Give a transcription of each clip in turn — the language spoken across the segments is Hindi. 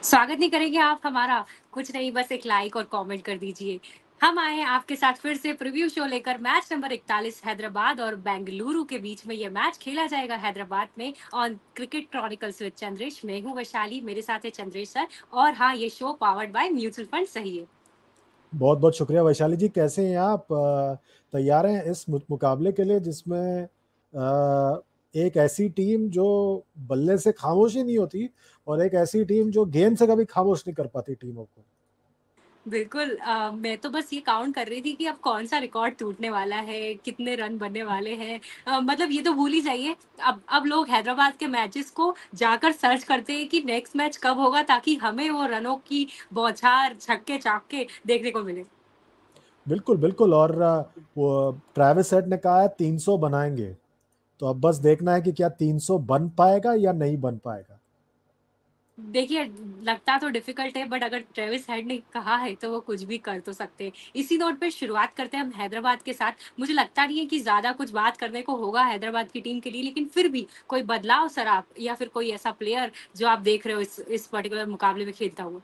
स्वागत नहीं करेंगे आप हमारा? कुछ नहीं, बस एक लाइक और कमेंट कर दीजिए। हम आए हैं आपके साथ फिर से प्रीव्यू शो लेकर। मैच नंबर 41 हैदराबाद और बेंगलुरु के बीच में ये मैच खेला जाएगा हैदराबाद में on cricket chronicles with Chandresh. मैं हूँ वैशाली, मेरे साथ है चंद्रेश सर। और हाँ, ये show powered by mutual fund सही है। बहुत बहुत शुक्रिया वैशाली जी। कैसे हैं आप? तैयार हैं इस मुकाबले के लिए जिसमें एक ऐसी टीम जो बल्ले से खामोश ही नहीं होती और एक ऐसी टीम जो गेंद से कभी खामोश नहीं कर पाती टीमों को। बिल्कुल। मैं तो बस ये काउंट कर रही थी कि अब कौन सा रिकॉर्ड टूटने वाला है, कितने रन बनने वाले हैं। मतलब ये तो भूल ही जाइए। अब लोग हैदराबाद के मैचेस को जाकर सर्च करते हैं कि नेक्स्ट मैच कब होगा, ताकि हमें वो रनों की बौछार, छक्के चौके देखने को मिले। बिल्कुल बिल्कुल। और वो ट्रेविस हेड ने कहा है 300 बनाएंगे, तो अब बस देखना है कि क्या 300 बन पाएगा या नहीं बन पाएगा। देखिए, लगता तो डिफिकल्ट है, बट अगर ट्रेविस हेड ने कहा है तो वो कुछ भी कर तो सकते हैं। इसी नोट पे शुरुआत करते हैं हम हैदराबाद के साथ। मुझे लगता नहीं है कि ज्यादा कुछ बात करने को होगा हैदराबाद की टीम के लिए, लेकिन फिर भी कोई बदलाव सर आप, या फिर कोई ऐसा प्लेयर जो आप देख रहे हो इस पर्टिकुलर मुकाबले में खेलता हुआ।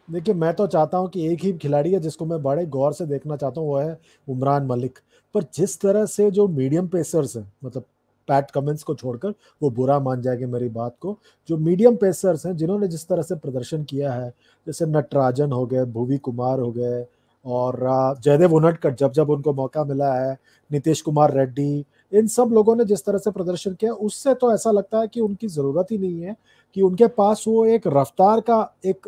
देखिए, मैं तो चाहता हूं कि एक ही खिलाड़ी है जिसको मैं बड़े गौर से देखना चाहता हूं, वो है उमरान मलिक। पर जिस तरह से जो मीडियम पेसर्स हैं, मतलब पैट कमिंस को छोड़कर, वो बुरा मान जाएंगे मेरी बात को, जो मीडियम पेसर्स हैं जिन्होंने जिस तरह से प्रदर्शन किया है, जैसे नटराजन हो गए, भुवी कुमार हो गए, और जयदेव उनडकट जब जब उनको मौका मिला है, नीतीश कुमार रेड्डी, इन सब लोगों ने जिस तरह से प्रदर्शन किया, उससे तो ऐसा लगता है कि उनकी जरूरत ही नहीं है, कि उनके पास वो एक रफ्तार का एक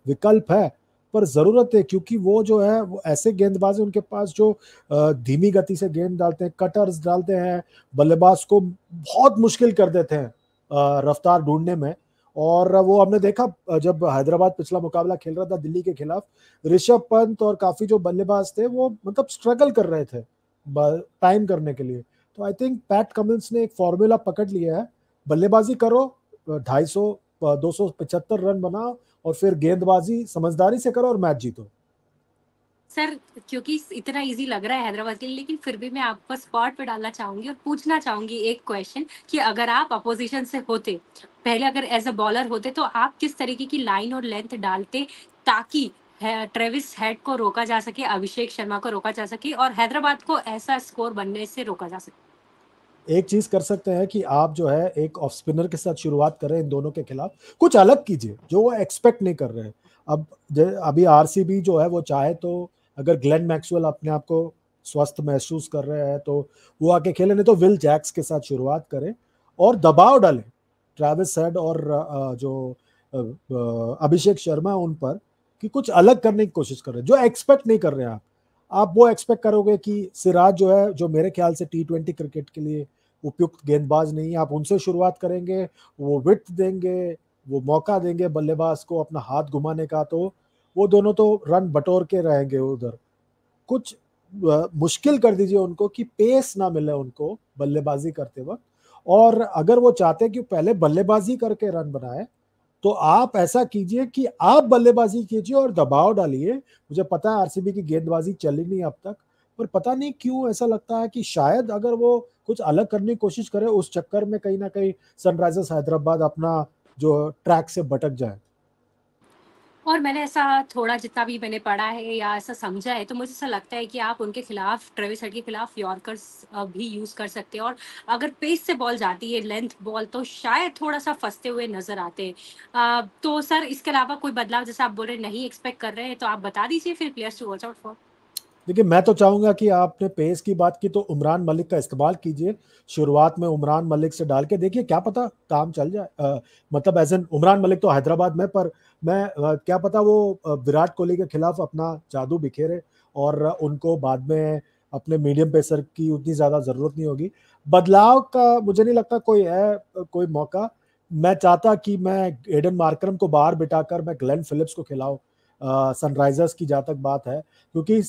विकल्प है। पर जरूरत है, क्योंकि वो जो है वो ऐसे गेंदबाज है, उनके पास जो धीमी गति से गेंद डालते हैं, कटर्स डालते हैं, बल्लेबाज को बहुत मुश्किल कर देते हैं रफ्तार ढूंढने में। और वो हमने देखा जब हैदराबाद पिछला मुकाबला खेल रहा था दिल्ली के खिलाफ, ऋषभ पंत और काफी जो बल्लेबाज थे वो मतलब स्ट्रगल कर रहे थे टाइम करने के लिए। तो आई थिंक पैट कमिंस ने एक फॉर्मूला पकड़ लिया है, बल्लेबाजी करो, 250 275 रन बनाओ, और फिर गेंदबाजी समझदारी से करो और मैच जीतो। सर, क्योंकि इतना इजी लग रहा है हैदराबाद के लिए, लेकिन फिर भी मैं आपको स्पॉट पे डालना चाहूंगी और पूछना चाहूंगी एक क्वेश्चन कि अगर आप अपोजिशन से होते, पहले अगर एज अ बॉलर होते, तो आप किस तरीके की लाइन और लेंथ डालते ताकि ट्रेविस हेड को रोका जा सके, अभिषेक शर्मा को रोका जा सके और हैदराबाद को ऐसा स्कोर बनने से रोका जा सके। एक चीज कर सकते हैं कि आप जो है एक ऑफ स्पिनर के साथ शुरुआत करें इन दोनों के खिलाफ, कुछ अलग कीजिए जो वो एक्सपेक्ट नहीं कर रहे हैं। अब अभी आरसीबी जो है वो चाहे तो, अगर ग्लेन मैक्सवेल अपने आप को स्वस्थ महसूस कर रहे हैं तो वो आके खेले, नहीं तो विल जैक्स के साथ शुरुआत करें और दबाव डालें ट्रेविस हेड और जो अभिषेक शर्मा उन पर, कि कुछ अलग करने की कोशिश कर रहे हैं जो एक्सपेक्ट नहीं कर रहे हैं आप वो एक्सपेक्ट करोगे कि सिराज जो है, जो मेरे ख्याल से T20 क्रिकेट के लिए उपयुक्त गेंदबाज नहीं है, आप उनसे शुरुआत करेंगे, वो विड्थ देंगे, वो मौका देंगे बल्लेबाज को अपना हाथ घुमाने का, तो वो दोनों तो रन बटोर के रहेंगे उधर। कुछ मुश्किल कर दीजिए उनको कि पेस ना मिले उनको बल्लेबाजी करते वक्त। और अगर वो चाहते हैं कि पहले बल्लेबाजी करके रन बनाए, तो आप ऐसा कीजिए कि आप बल्लेबाजी कीजिए और दबाव डालिए। मुझे पता है आरसीबी की गेंदबाजी चली नहीं अब तक, पर पता नहीं क्यों ऐसा लगता है कि शायद अगर वो कुछ अलग करने की कोशिश करे, उस चक्कर में कहीं ना कहीं सनराइजर्स हैदराबाद अपना जो ट्रैक से भटक जाए। और मैंने ऐसा थोड़ा जितना भी मैंने पढ़ा है या ऐसा समझा है, तो मुझे ऐसा लगता है कि आप उनके खिलाफ, ट्रेविस हेड के खिलाफ यॉर्कर्स भी यूज कर सकते हैं। और अगर पेस से बॉल जाती है, लेंथ बॉल, तो शायद थोड़ा सा फंसते हुए नजर आते हैं। तो सर, इसके अलावा कोई बदलाव जैसा आप बोल रहे हैं नहीं एक्सपेक्ट कर रहे हैं, तो आप बता दीजिए फिर players to watch out for. देखिए, मैं तो चाहूंगा कि आपने पेस की बात की तो उमरान मलिक का इस्तेमाल कीजिए शुरुआत में, उमरान मलिक से डाल के देखिए, क्या पता काम चल जाए। मतलब एज एन उमरान मलिक तो हैदराबाद में, पर मैं क्या पता वो विराट कोहली के खिलाफ अपना जादू बिखेरे और उनको बाद में अपने मीडियम पेसर की उतनी ज्यादा जरूरत नहीं होगी। बदलाव का मुझे नहीं लगता कोई है कोई मौका। मैं चाहता कि मैं एडन मार्करम को बाहर बिठाकर मैं ग्लेन फिलिप्स को खिलाऊं सनराइजर्स की जहां तक बात है, क्योंकि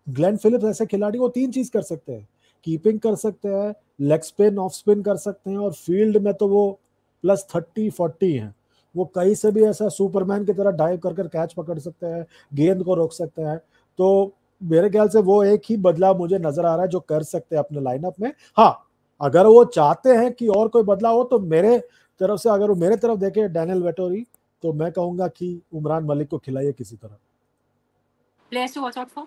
ग्लेन फिलिप्स ऐसे खिलाड़ी वो तीन चीज कर सकते हैं, कीपिंग कर सकते हैं, लेग स्पिन ऑफ स्पिन कर सकते हैं, और फील्ड में तो वो +30-40 हैं। वो कहीं से भी ऐसा सुपरमैन की तरह डाइव कर कैच पकड़ सकते हैं, गेंद को रोक सकते हैं। तो मेरे ख्याल से वो एक ही बदलाव मुझे नजर आ रहा है जो कर सकते हैं अपने लाइनअप में। हाँ, अगर वो चाहते हैं कि और कोई बदलाव हो, तो मेरे तरफ से, अगर वो मेरे तरफ देखे, डैनियल वेटोरी तो मैं कहूंगा कि उमरान मलिक को खिलाइए किसी तरह। Players to watch out for?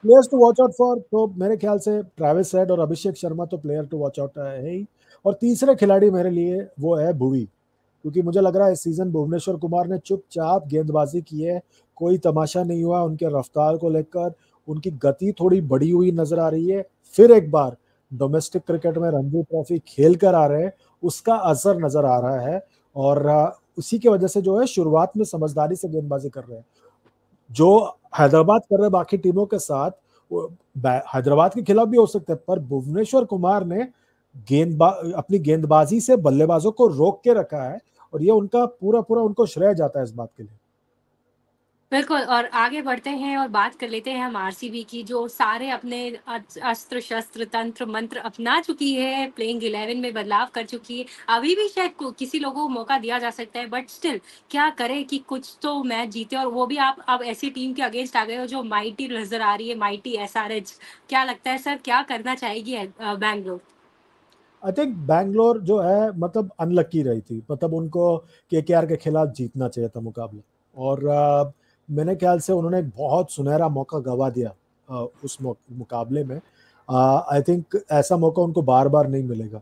Players to watch out for तो मेरे ख्याल से ट्रेविस हेड और अभिषेक शर्मा तो प्लेयर टू वॉच आउट है ही। और तीसरे खिलाड़ी मेरे लिए वो है भुवी, क्योंकि मुझे लग रहा है इस सीजन भुवनेश्वर कुमार ने चुपचाप गेंदबाजी की है, कोई तमाशा नहीं हुआ उनके रफ्तार को लेकर। उनकी गति थोड़ी बढ़ी हुई नजर आ रही है, फिर एक बार डोमेस्टिक क्रिकेट में रणजी ट्रॉफी खेल कर आ रहे हैं, उसका असर नजर आ रहा है। और उसी की वजह से जो है शुरुआत में समझदारी से गेंदबाजी कर रहे हैं, जो हैदराबाद कर रहे हैं बाकी टीमों के साथ, वो हैदराबाद के खिलाफ भी हो सकते हैं, पर भुवनेश्वर कुमार ने अपनी गेंदबाजी से बल्लेबाजों को रोक के रखा है, और ये उनका पूरा पूरा उनको श्रेय जाता है इस बात के लिए। बिल्कुल, और आगे बढ़ते हैं और बात कर लेते हैं हम आरसीबी की, जो सारे अपने अस्त्र शस्त्र तंत्र मंत्र अपना चुकी है, प्लेइंग 11 में बदलाव कर चुकी है। अभी भी शायद किसी लोगों को मौका दिया जा सकता है, बट स्टिल क्या करे कि कुछ तो मैच जीते, और वो भी आप अब ऐसी टीम के अगेंस्ट आ गए हो जो माइटी नजर आ रही है, माइटी एसआरएच। क्या लगता है सर, क्या करना चाहेगी बैंगलोर? आई थिंक बैंगलोर जो है मतलब अनलक्की रही थी, मतलब उनको केकेआर के खिलाफ जीतना चाहिए था मुकाबला, और मेरे ख्याल से उन्होंने एक बहुत सुनहरा मौका गवा दिया उस मुकाबले में। आई थिंक ऐसा मौका उनको बार बार नहीं मिलेगा,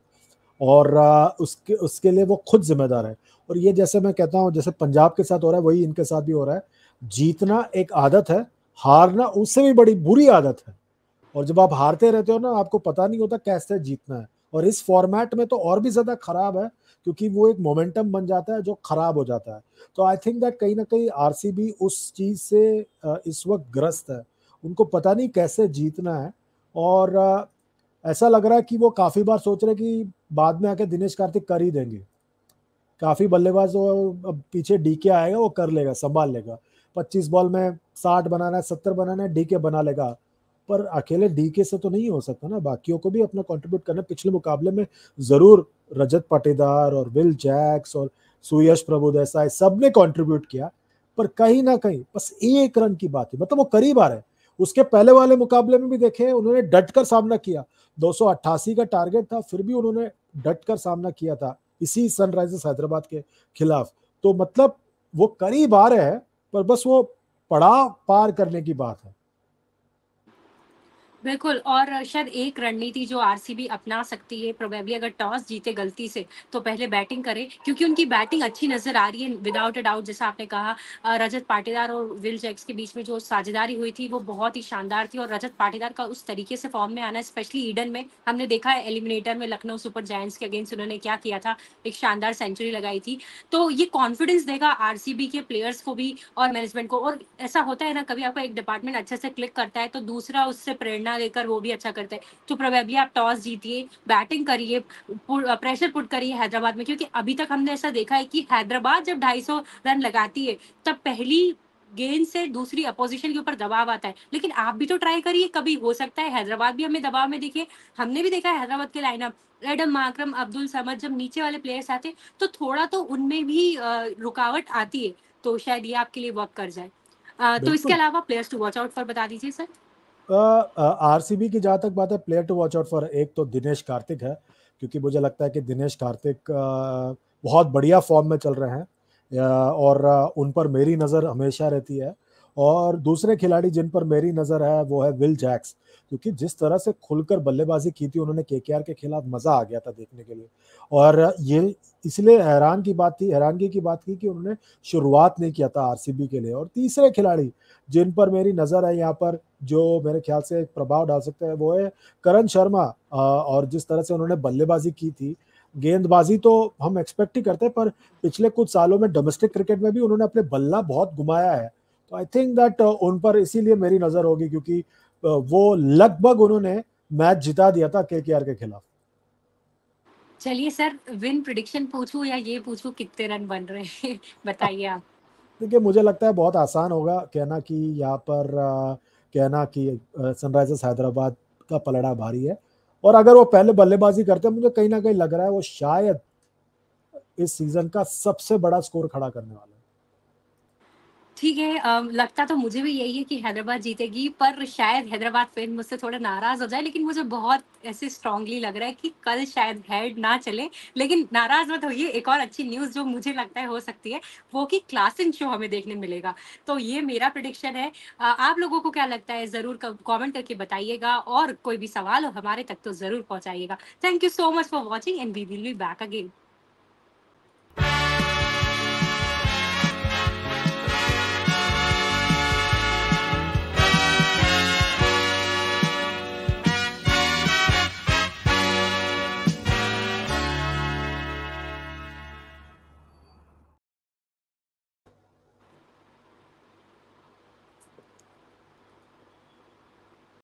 और उसके उसके लिए वो खुद जिम्मेदार है। और ये जैसे मैं कहता हूँ जैसे पंजाब के साथ हो रहा है, वही इनके साथ भी हो रहा है। जीतना एक आदत है, हारना उससे भी बड़ी बुरी आदत है। और जब आप हारते रहते हो ना, आपको पता नहीं होता कैसे जीतना है, और इस फॉर्मेट में तो और भी ज्यादा खराब है, क्योंकि वो एक मोमेंटम बन जाता है जो खराब हो जाता है। तो आई थिंक दैट कहीं ना कहीं आरसीबी उस चीज से इस वक्त ग्रस्त है, उनको पता नहीं कैसे जीतना है। और ऐसा लग रहा है कि वो काफी बार सोच रहे कि बाद में आके दिनेश कार्तिक कर ही देंगे, काफी बल्लेबाज अब पीछे डीके आएगा, वो कर लेगा, संभाल लेगा। 25 बॉल में 60 बनाना है, 70 बनाना है, डीके बना लेगा। पर अकेले डीके से तो नहीं हो सकता ना, बाकियों को भी अपना कंट्रीब्यूट करना। पिछले मुकाबले में जरूर रजत पाटीदार और विल जैक्स और सुयश प्रभु देसाई सब ने कंट्रीब्यूट किया, पर कहीं ना कहीं बस एक रन की बात है, मतलब वो करीब आ रहे। उसके पहले वाले मुकाबले में भी देखे, उन्होंने डट कर सामना किया, 288 का टारगेट था, फिर भी उन्होंने डट कर सामना किया था इसी सनराइजर्स हैदराबाद के खिलाफ। तो मतलब वो करीब आ रहे हैं, पर बस वो पड़ाव पार करने की बात है। बिल्कुल, और शायद एक रणनीति जो आरसीबी अपना सकती है, प्रोबेबली अगर टॉस जीते गलती से, तो पहले बैटिंग करे, क्योंकि उनकी बैटिंग अच्छी नज़र आ रही है विदाउट अ डाउट। जैसा आपने कहा, रजत पाटीदार और विल जैक्स के बीच में जो साझेदारी हुई थी, वो बहुत ही शानदार थी, और रजत पाटीदार का उस तरीके से फॉर्म में आना, स्पेशली ईडन में, हमने देखा है एलिमिनेटर में लखनऊ सुपर जायंट्स के अगेंस्ट उन्होंने क्या किया था, एक शानदार सेंचुरी लगाई थी। तो ये कॉन्फिडेंस देगा आरसीबी के प्लेयर्स को भी और मैनेजमेंट को। और ऐसा होता है ना, कभी आपका एक डिपार्टमेंट अच्छे से क्लिक करता है, तो दूसरा उससे प्रेरणा लेकर वो भी अच्छा करता है। तो प्रोबेबली आप टॉस जीतिए, बैटिंग करिए, प्रेशर पुट करिए हैदराबाद में, क्योंकि अभी तक हमने ऐसा देखा है कि हैदराबाद जब 250 रन लगाती है, तब पहली गेंद से दूसरी अपोजिशन के ऊपर दबाव आता है। लेकिन आप भी तो ट्राई करिए, कभी हो सकता है हैदराबाद भी हमें दबाव में दिखे। हमने भी देखा है हैदराबाद के लाइनअप, एडम माकरम, अब्दुल समद, जब नीचे वाले प्लेयर्स आते, तो थोड़ा तो उनमें भी रुकावट आती है। तो शायद ये आपके लिए वर्क कर जाए। तो इसके बिल्कुल। अलावा players to watch out for बता दीजिए सर। आरसीबी की जहां तक बात है, player to watch out for एक तो दिनेश कार्तिक है, क्योंकि मुझे लगता है कि दिनेश कार्तिक बहुत बढ़िया फॉर्म में चल रहे हैं, और उन पर मेरी नज़र हमेशा रहती है। और दूसरे खिलाड़ी जिन पर मेरी नज़र है वो है विल जैक्स, क्योंकि जिस तरह से खुलकर बल्लेबाजी की थी उन्होंने केकेआर के खिलाफ, मजा आ गया था देखने के लिए। और ये इसलिए हैरानगी की बात थी कि उन्होंने शुरुआत नहीं किया था आरसीबी के लिए। और तीसरे खिलाड़ी जिन पर मेरी नज़र है यहाँ पर, जो मेरे ख्याल से एक प्रभाव डाल सकते हैं, वो है करण शर्मा। और जिस तरह से उन्होंने बल्लेबाजी की थी, गेंदबाजी तो हम एक्सपेक्ट ही करते हैं, पर पिछले कुछ सालों में डोमेस्टिक क्रिकेट में भी उन्होंने अपने बल्ला बहुत घुमाया है। तो आई थिंक दैट उन पर इसीलिए मेरी नजर होगी, क्योंकि वो लगभग उन्होंने मैच जिता दिया था केकेआर के खिलाफ। चलिए सर, विन प्रिडिक्शन पूछूं या ये पूछूं कितने रन बन रहे हैं? बताइए आप। देखिए मुझे लगता है बहुत आसान होगा कहना कि यहाँ पर कहना कि सनराइजर्स हैदराबाद का पलड़ा भारी है। और अगर वो पहले बल्लेबाजी करते हैं, मुझे कहीं ना कहीं लग रहा है वो शायद इस सीजन का सबसे बड़ा स्कोर खड़ा करने वाला है। ठीक है, लगता तो मुझे भी यही है कि हैदराबाद जीतेगी, पर शायद हैदराबाद फैन मुझसे थोड़ा नाराज़ हो जाए, लेकिन मुझे बहुत ऐसे स्ट्रॉन्गली लग रहा है कि कल शायद हेड ना चले। लेकिन नाराज़ मत होइए, एक और अच्छी न्यूज़ जो मुझे लगता है हो सकती है, वो कि क्लासन शो हमें देखने मिलेगा। तो ये मेरा प्रेडिक्शन है। आप लोगों को क्या लगता है ज़रूर क कमेंट करके बताइएगा, और कोई भी सवाल हो हमारे तक तो ज़रूर पहुँचाइएगा। Thank you so much for watching and we will be back again.